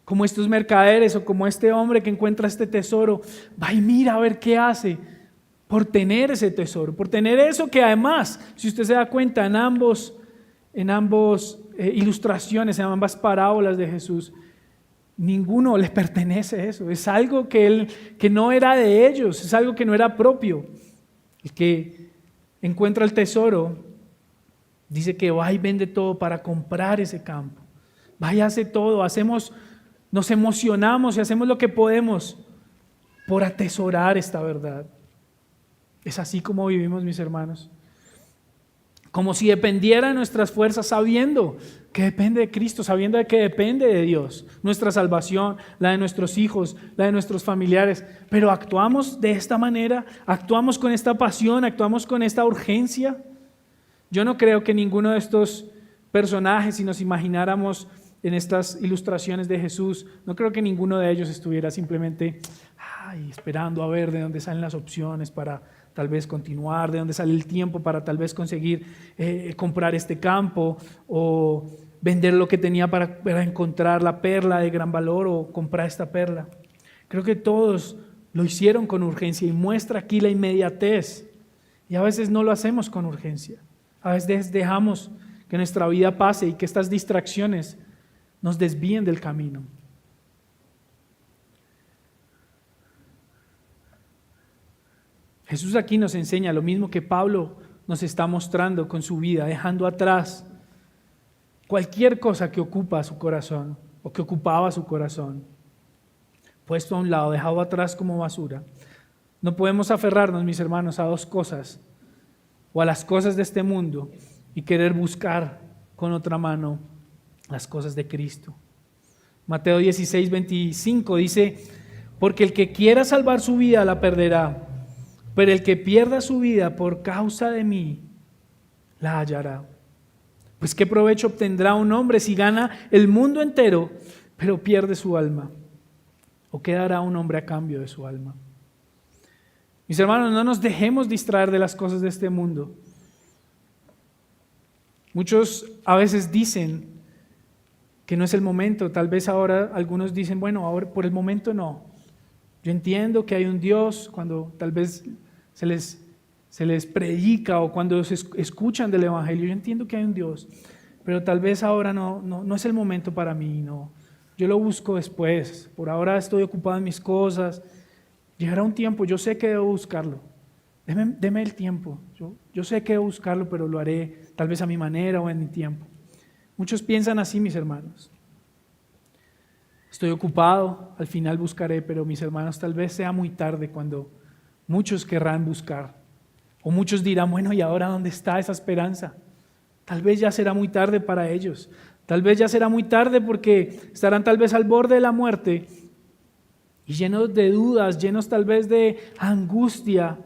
Como estos mercaderes o como este hombre que encuentra este tesoro, va y mira a ver qué hace por tener ese tesoro, por tener eso que además, si usted se da cuenta en ambas ilustraciones, en ambas parábolas de Jesús, ninguno le pertenece eso, es algo que no era de ellos, es algo que no era propio. El que encuentra el tesoro dice que va y vende todo para comprar ese campo, va y hace todo, nos emocionamos y hacemos lo que podemos por atesorar esta verdad. Es así como vivimos, mis hermanos. Como si dependiera de nuestras fuerzas, sabiendo que depende de Cristo, sabiendo de que depende de Dios, nuestra salvación, la de nuestros hijos, la de nuestros familiares. Pero actuamos de esta manera, actuamos con esta pasión, actuamos con esta urgencia. Yo no creo que ninguno de estos personajes, si nos imagináramos en estas ilustraciones de Jesús, no creo que ninguno de ellos estuviera simplemente esperando a ver de dónde salen las opciones para tal vez continuar, de dónde sale el tiempo para tal vez conseguir comprar este campo o vender lo que tenía para encontrar la perla de gran valor o comprar esta perla. Creo que todos lo hicieron con urgencia y muestra aquí la inmediatez. Y a veces no lo hacemos con urgencia. A veces dejamos que nuestra vida pase y que estas distracciones nos desvíen del camino. Jesús aquí nos enseña lo mismo que Pablo nos está mostrando con su vida, dejando atrás cualquier cosa que ocupa su corazón o que ocupaba su corazón, puesto a un lado, dejado atrás como basura. No podemos aferrarnos, mis hermanos, a dos cosas o a las cosas de este mundo y querer buscar con otra mano las cosas de Cristo. Mateo 16, 25 dice: porque el que quiera salvar su vida la perderá, pero el que pierda su vida por causa de mí, la hallará. Pues qué provecho obtendrá un hombre si gana el mundo entero, pero pierde su alma. ¿O qué dará un hombre a cambio de su alma? Mis hermanos, no nos dejemos distraer de las cosas de este mundo. Muchos a veces dicen que no es el momento. Tal vez ahora algunos dicen, bueno, ahora por el momento no. Yo entiendo que hay un Dios cuando tal vez se les predica o cuando se escuchan del Evangelio. Yo entiendo que hay un Dios, pero tal vez ahora no es el momento para mí. No. Yo lo busco después. Por ahora estoy ocupado en mis cosas. Llegará un tiempo, yo sé que debo buscarlo. Deme el tiempo. Yo sé que debo buscarlo, pero lo haré tal vez a mi manera o en mi tiempo. Muchos piensan así, mis hermanos. Estoy ocupado, al final buscaré, pero mis hermanos, tal vez sea muy tarde cuando muchos querrán buscar. O muchos dirán, bueno, ¿y ahora dónde está esa esperanza? Tal vez ya será muy tarde para ellos. Tal vez ya será muy tarde porque estarán tal vez al borde de la muerte y llenos de dudas, llenos tal vez de angustia,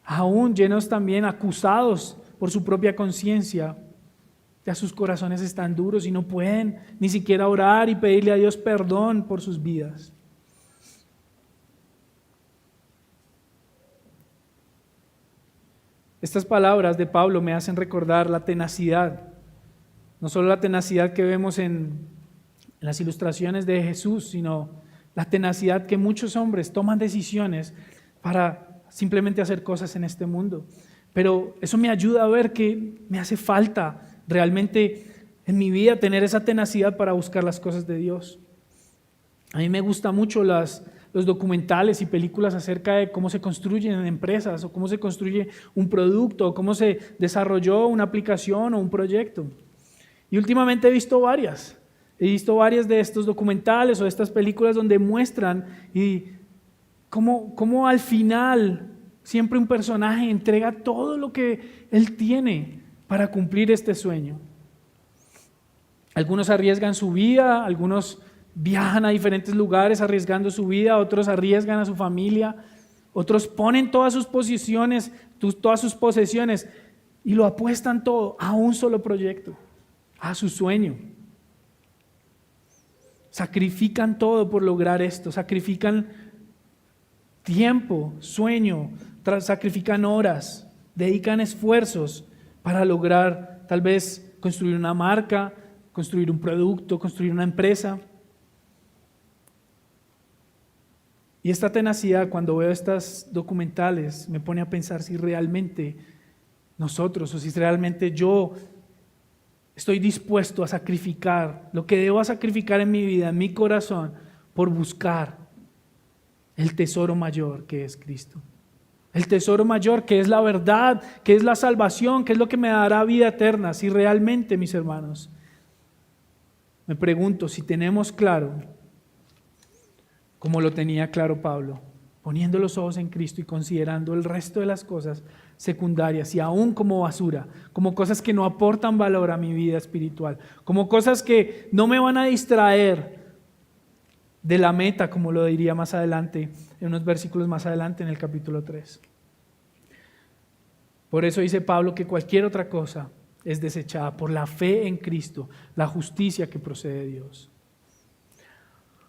aún llenos también acusados por su propia conciencia. Ya sus corazones están duros y no pueden ni siquiera orar y pedirle a Dios perdón por sus vidas. Estas palabras de Pablo me hacen recordar la tenacidad, no solo la tenacidad que vemos en las ilustraciones de Jesús, sino la tenacidad que muchos hombres toman decisiones para simplemente hacer cosas en este mundo. Pero eso me ayuda a ver que me hace falta realmente en mi vida tener esa tenacidad para buscar las cosas de Dios. A mí me gustan mucho los documentales y películas acerca de cómo se construyen empresas o cómo se construye un producto o cómo se desarrolló una aplicación o un proyecto. Y últimamente he visto varias de estos documentales o de estas películas donde muestran y cómo al final siempre un personaje entrega todo lo que él tiene para cumplir este sueño. Algunos arriesgan su vida, algunos viajan a diferentes lugares arriesgando su vida, otros arriesgan a su familia, otros ponen todas sus posiciones, todas sus posesiones y lo apuestan todo a un solo proyecto, a su sueño. Sacrifican todo por lograr esto, sacrifican tiempo, sueño, sacrifican horas, dedican esfuerzos para lograr tal vez construir una marca, construir un producto, construir una empresa. Y esta tenacidad, cuando veo estos documentales, me pone a pensar si realmente nosotros o si realmente yo estoy dispuesto a sacrificar lo que debo sacrificar en mi vida, en mi corazón, por buscar el tesoro mayor que es Cristo. El tesoro mayor que es la verdad, que es la salvación, que es lo que me dará vida eterna. Si realmente, mis hermanos, me pregunto si tenemos claro, como lo tenía claro Pablo, poniendo los ojos en Cristo y considerando el resto de las cosas secundarias y aún como basura, como cosas que no aportan valor a mi vida espiritual, como cosas que no me van a distraer de la meta, como lo diría más adelante, en unos versículos más adelante en el capítulo 3. Por eso dice Pablo que cualquier otra cosa es desechada por la fe en Cristo, la justicia que procede de Dios.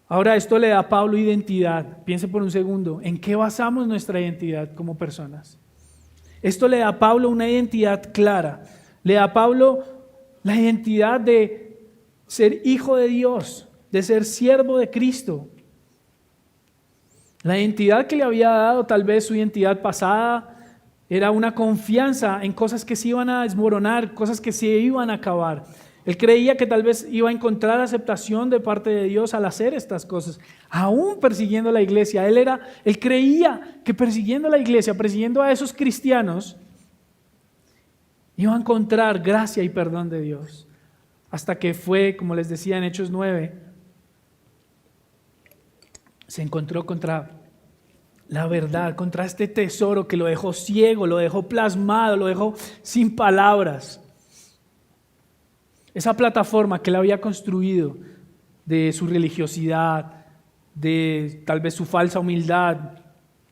Ahora esto le da a Pablo identidad. Piense por un segundo, ¿en qué basamos nuestra identidad como personas? Esto le da a Pablo una identidad clara. Le da a Pablo la identidad de ser hijo de Dios, de ser siervo de Cristo. La identidad que le había dado tal vez su identidad pasada era una confianza en cosas que se iban a desmoronar, cosas que se iban a acabar. Él creía que tal vez iba a encontrar aceptación de parte de Dios al hacer estas cosas, aún persiguiendo a la iglesia. Él creía que persiguiendo a la iglesia, persiguiendo a esos cristianos, iba a encontrar gracia y perdón de Dios. Hasta que fue, como les decía en Hechos 9, se encontró contra la verdad, contra este tesoro que lo dejó ciego, lo dejó plasmado, lo dejó sin palabras. Esa plataforma que él había construido de su religiosidad, de tal vez su falsa humildad,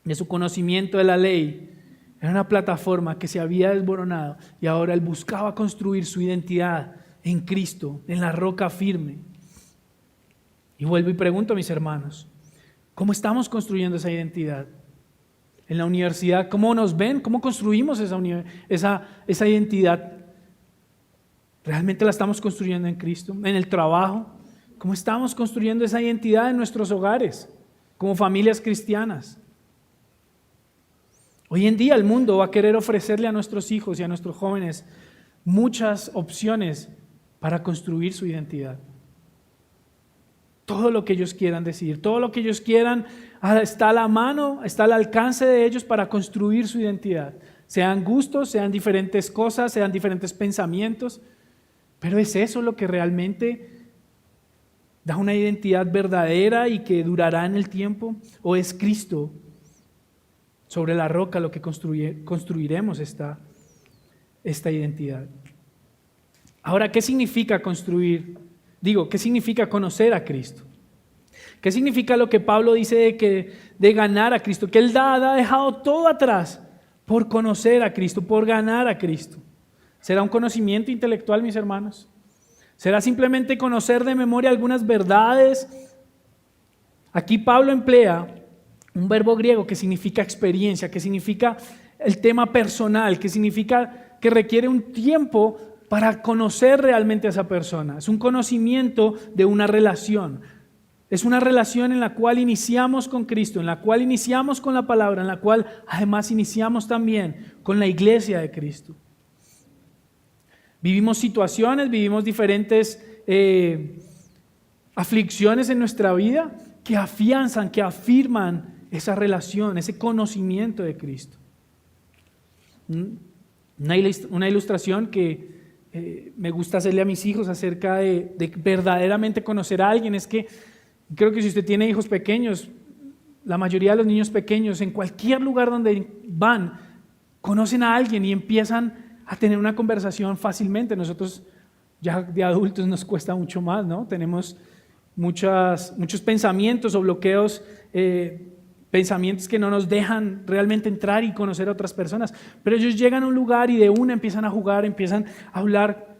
de su conocimiento de la ley, era una plataforma que se había desboronado y ahora él buscaba construir su identidad en Cristo, en la roca firme. Y vuelvo y pregunto a mis hermanos, ¿cómo estamos construyendo esa identidad? En la universidad, ¿cómo nos ven? ¿Cómo construimos esa identidad? ¿Realmente la estamos construyendo en Cristo? En el trabajo, ¿cómo estamos construyendo esa identidad en nuestros hogares, como familias cristianas? Hoy en día el mundo va a querer ofrecerle a nuestros hijos y a nuestros jóvenes muchas opciones para construir su identidad. Todo lo que ellos quieran decidir, todo lo que ellos quieran está a la mano, está al alcance de ellos para construir su identidad. Sean gustos, sean diferentes cosas, sean diferentes pensamientos, pero ¿es eso lo que realmente da una identidad verdadera y que durará en el tiempo? ¿O es Cristo sobre la roca lo que construiremos esta identidad? Ahora, ¿qué significa construir? ¿Qué significa conocer a Cristo? ¿Qué significa lo que Pablo dice de ganar a Cristo? Que Él ha dejado todo atrás por conocer a Cristo, por ganar a Cristo. ¿Será un conocimiento intelectual, mis hermanos? ¿Será simplemente conocer de memoria algunas verdades? Aquí Pablo emplea un verbo griego que significa experiencia, que significa el tema personal, que significa que requiere un tiempo para conocer realmente a esa persona. Es un conocimiento de una relación. Es una relación en la cual iniciamos con Cristo, en la cual iniciamos con la palabra, en la cual además iniciamos también con la iglesia de Cristo. Vivimos situaciones, vivimos diferentes aflicciones en nuestra vida que afianzan, que afirman esa relación, ese conocimiento de Cristo. Una ilustración que me gusta hacerle a mis hijos acerca de verdaderamente conocer a alguien es que creo que si usted tiene hijos pequeños, la mayoría de los niños pequeños en cualquier lugar donde van conocen a alguien y empiezan a tener una conversación fácilmente. Nosotros ya de adultos nos cuesta mucho más, ¿no? Tenemos muchos pensamientos o bloqueos, pensamientos que no nos dejan realmente entrar y conocer a otras personas, pero ellos llegan a un lugar y de una empiezan a jugar, empiezan a hablar,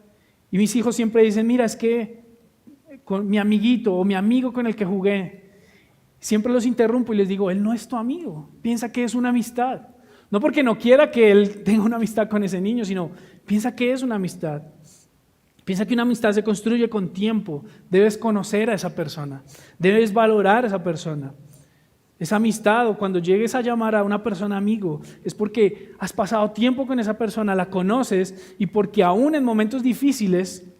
y mis hijos siempre dicen, mira, es que con mi amiguito o mi amigo con el que jugué, siempre los interrumpo y les digo, él no es tu amigo, piensa que es una amistad, no porque no quiera que él tenga una amistad con ese niño, sino piensa que es una amistad. Piensa que una amistad se construye con tiempo, debes conocer a esa persona, debes valorar a esa persona. Esa amistad, o cuando llegues a llamar a una persona amigo, es porque has pasado tiempo con esa persona, la conoces y porque aún en momentos difíciles,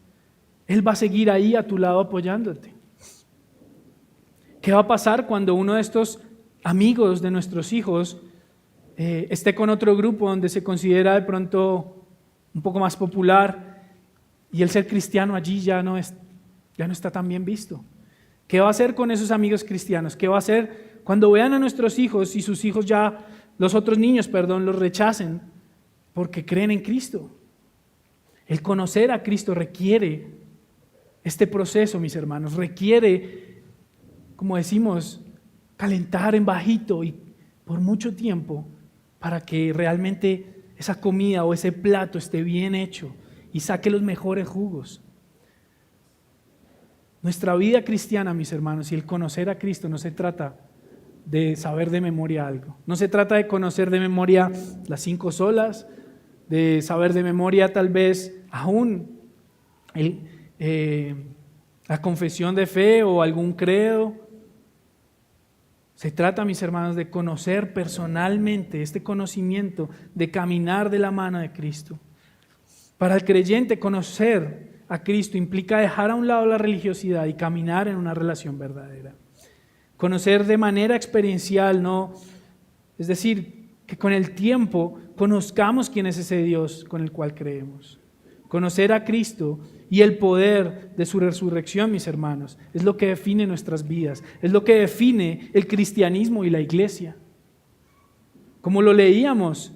Él va a seguir ahí a tu lado apoyándote. ¿Qué va a pasar cuando uno de estos amigos de nuestros hijos esté con otro grupo donde se considera de pronto un poco más popular y el ser cristiano allí ya no está tan bien visto? ¿Qué va a hacer con esos amigos cristianos? ¿Qué va a hacer cuando vean a nuestros hijos y sus hijos los otros niños, los rechacen porque creen en Cristo? El conocer a Cristo requiere este proceso, mis hermanos, requiere, como decimos, calentar en bajito y por mucho tiempo para que realmente esa comida o ese plato esté bien hecho y saque los mejores jugos. Nuestra vida cristiana, mis hermanos, y el conocer a Cristo no se trata de saber de memoria algo. No se trata de conocer de memoria las 5 solas, de saber de memoria tal vez aún la confesión de fe o algún credo. Se trata, mis hermanos, de conocer personalmente, este conocimiento, de caminar de la mano de Cristo. Para el creyente, conocer a Cristo implica dejar a un lado la religiosidad y caminar en una relación verdadera. Conocer de manera experiencial, ¿no? Es decir, que con el tiempo conozcamos quién es ese Dios con el cual creemos. Conocer a Cristo y el poder de su resurrección, mis hermanos, es lo que define nuestras vidas, es lo que define el cristianismo y la iglesia. Como lo leíamos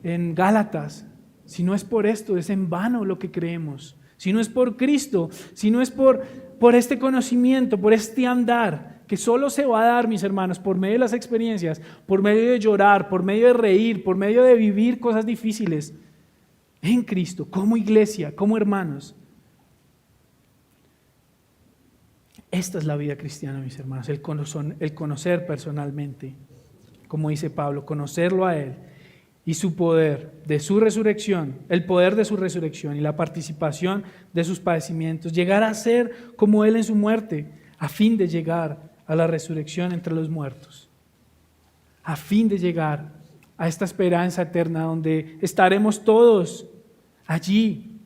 en Gálatas, si no es por esto, es en vano lo que creemos. Si no es por Cristo, si no es por este conocimiento, por este andar que solo se va a dar, mis hermanos, por medio de las experiencias, por medio de llorar, por medio de reír, por medio de vivir cosas difíciles en Cristo, como iglesia, como hermanos. Esta es la vida cristiana, mis hermanos, el conocer personalmente, como dice Pablo, conocerlo a Él y su poder de su resurrección, el poder de su resurrección y la participación de sus padecimientos, llegar a ser como Él en su muerte, a fin de llegar a la resurrección entre los muertos, a fin de llegar a esta esperanza eterna donde estaremos todos allí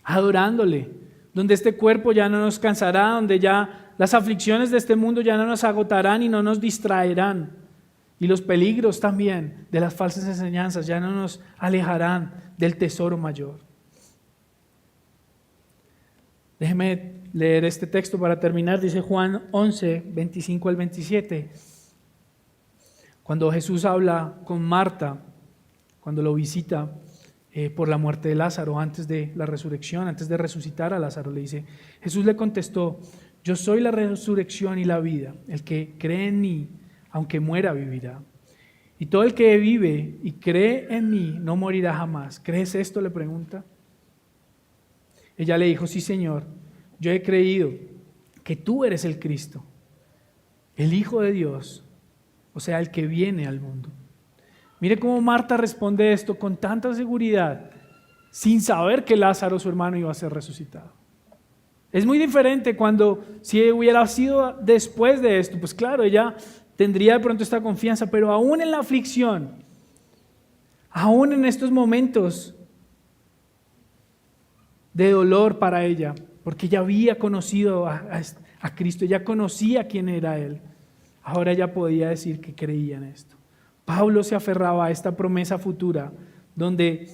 adorándole, donde este cuerpo ya no nos cansará, donde ya las aflicciones de este mundo ya no nos agotarán y no nos distraerán, y los peligros también de las falsas enseñanzas ya no nos alejarán del tesoro mayor. Déjeme leer este texto para terminar. Dice Juan 11, 25 al 27. Cuando Jesús habla con Marta, cuando lo visita por la muerte de Lázaro, antes de la resurrección, antes de resucitar a Lázaro, le dice, Jesús le contestó, yo soy la resurrección y la vida. El que cree en mí, aunque muera, vivirá. Y todo el que vive y cree en mí no morirá jamás. ¿Crees esto?, le pregunta. Ella le dijo, sí, Señor, yo he creído que tú eres el Cristo, el Hijo de Dios, o sea, el que viene al mundo. Mire cómo Marta responde esto con tanta seguridad, sin saber que Lázaro, su hermano, iba a ser resucitado. Es muy diferente cuando, si hubiera sido después de esto, pues claro, ella tendría de pronto esta confianza, pero aún en la aflicción, aún en estos momentos de dolor para ella, porque ella había conocido a Cristo, ella conocía quién era Él, ahora ella podía decir que creía en esto. Pablo se aferraba a esta promesa futura, donde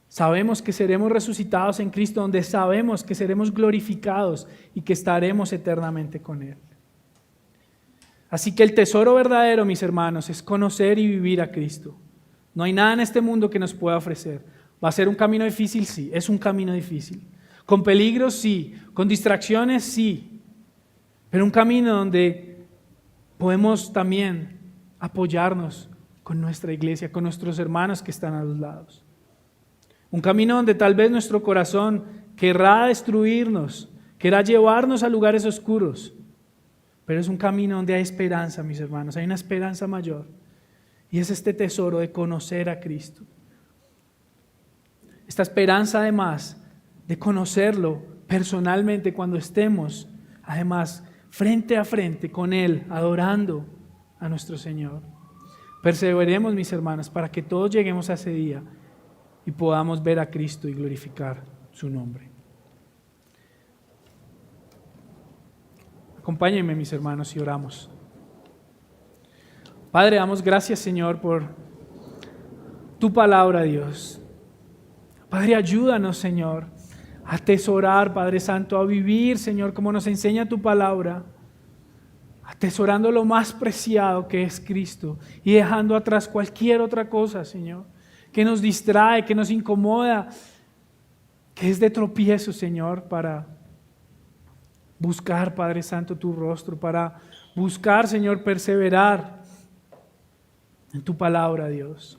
sabemos que seremos resucitados en Cristo, donde sabemos que seremos glorificados y que estaremos eternamente con Él. Así que el tesoro verdadero, mis hermanos, es conocer y vivir a Cristo. No hay nada en este mundo que nos pueda ofrecer. ¿Va a ser un camino difícil? Sí, es un camino difícil. ¿Con peligros? Sí. ¿Con distracciones? Sí. Pero un camino donde podemos también apoyarnos con nuestra iglesia, con nuestros hermanos que están a los lados. Un camino donde tal vez nuestro corazón querrá destruirnos, querrá llevarnos a lugares oscuros. Pero es un camino donde hay esperanza, mis hermanos, hay una esperanza mayor. Y es este tesoro de conocer a Cristo. Esta esperanza además de conocerlo personalmente cuando estemos, además, frente a frente con Él, adorando a nuestro Señor. Perseveremos, mis hermanos, para que todos lleguemos a ese día y podamos ver a Cristo y glorificar su nombre. Acompáñenme, mis hermanos, y oramos. Padre, damos gracias, Señor, por tu palabra, Dios. Padre, ayúdanos, Señor, a atesorar, Padre Santo, a vivir, Señor, como nos enseña tu palabra, atesorando lo más preciado que es Cristo y dejando atrás cualquier otra cosa, Señor, que nos distrae, que nos incomoda, que es de tropiezo, Señor, para buscar, Padre Santo, tu rostro, para buscar, Señor, perseverar en tu palabra, Dios.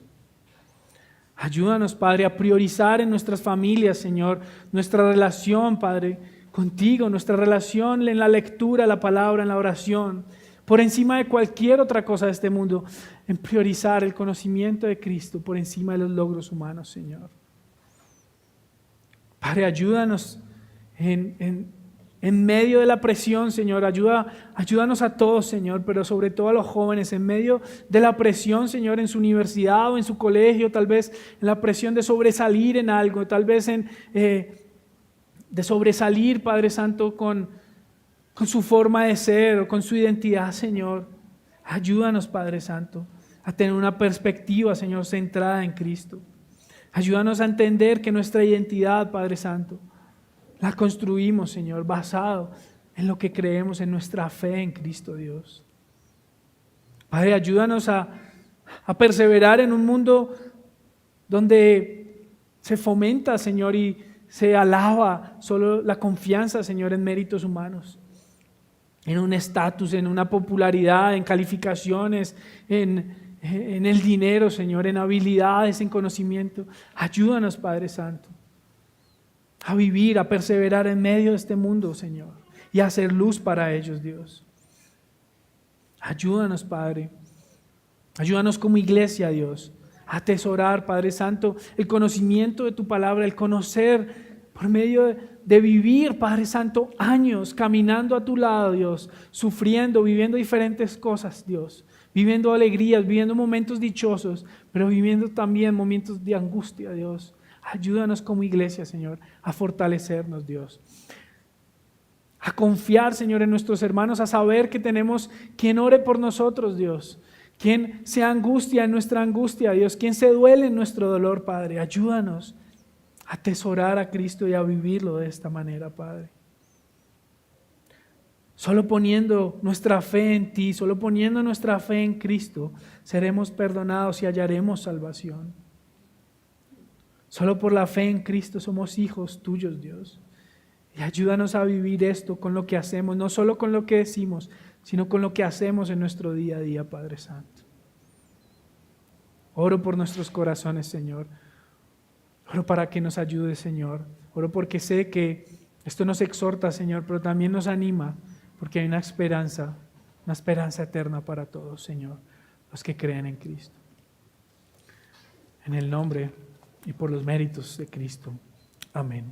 Ayúdanos, Padre, a priorizar en nuestras familias, Señor, nuestra relación, Padre, contigo, nuestra relación en la lectura, la palabra, en la oración, por encima de cualquier otra cosa de este mundo, en priorizar el conocimiento de Cristo por encima de los logros humanos, Señor. Padre, ayúdanos en medio de la presión, Señor, ayúdanos a todos, Señor, pero sobre todo a los jóvenes, en medio de la presión, Señor, en su universidad o en su colegio, tal vez en la presión de sobresalir en algo, tal vez de sobresalir, Padre Santo, con su forma de ser o con su identidad, Señor. Ayúdanos, Padre Santo, a tener una perspectiva, Señor, centrada en Cristo. Ayúdanos a entender que nuestra identidad, Padre Santo, la construimos, Señor, basado en lo que creemos, en nuestra fe en Cristo, Dios. Padre, ayúdanos a perseverar en un mundo donde se fomenta, Señor, y se alaba solo la confianza, Señor, en méritos humanos. en un estatus, en una popularidad, en calificaciones, en el dinero, Señor, en habilidades, en conocimiento. Ayúdanos, Padre Santo, a vivir, a perseverar en medio de este mundo, Señor, y a hacer luz para ellos, Dios. Ayúdanos, Padre. Ayúdanos como iglesia, Dios, a atesorar, Padre Santo, el conocimiento de tu palabra, el conocer por medio de vivir, Padre Santo, años caminando a tu lado, Dios, sufriendo, viviendo diferentes cosas, Dios, viviendo alegrías, viviendo momentos dichosos, pero viviendo también momentos de angustia, Dios. Ayúdanos como iglesia, Señor, a fortalecernos, Dios. A confiar, Señor, en nuestros hermanos, a saber que tenemos quien ore por nosotros, Dios. Quien se angustia en nuestra angustia, Dios. Quien se duele en nuestro dolor, Padre. Ayúdanos a atesorar a Cristo y a vivirlo de esta manera, Padre. Solo poniendo nuestra fe en ti, solo poniendo nuestra fe en Cristo, seremos perdonados y hallaremos salvación. Solo por la fe en Cristo somos hijos tuyos, Dios. Y ayúdanos a vivir esto con lo que hacemos, no solo con lo que decimos, sino con lo que hacemos en nuestro día a día, Padre Santo. Oro por nuestros corazones, Señor. Oro para que nos ayude, Señor. Oro porque sé que esto nos exhorta, Señor, pero también nos anima, porque hay una esperanza eterna para todos, Señor, los que creen en Cristo. En el nombre y por los méritos de Cristo. Amén.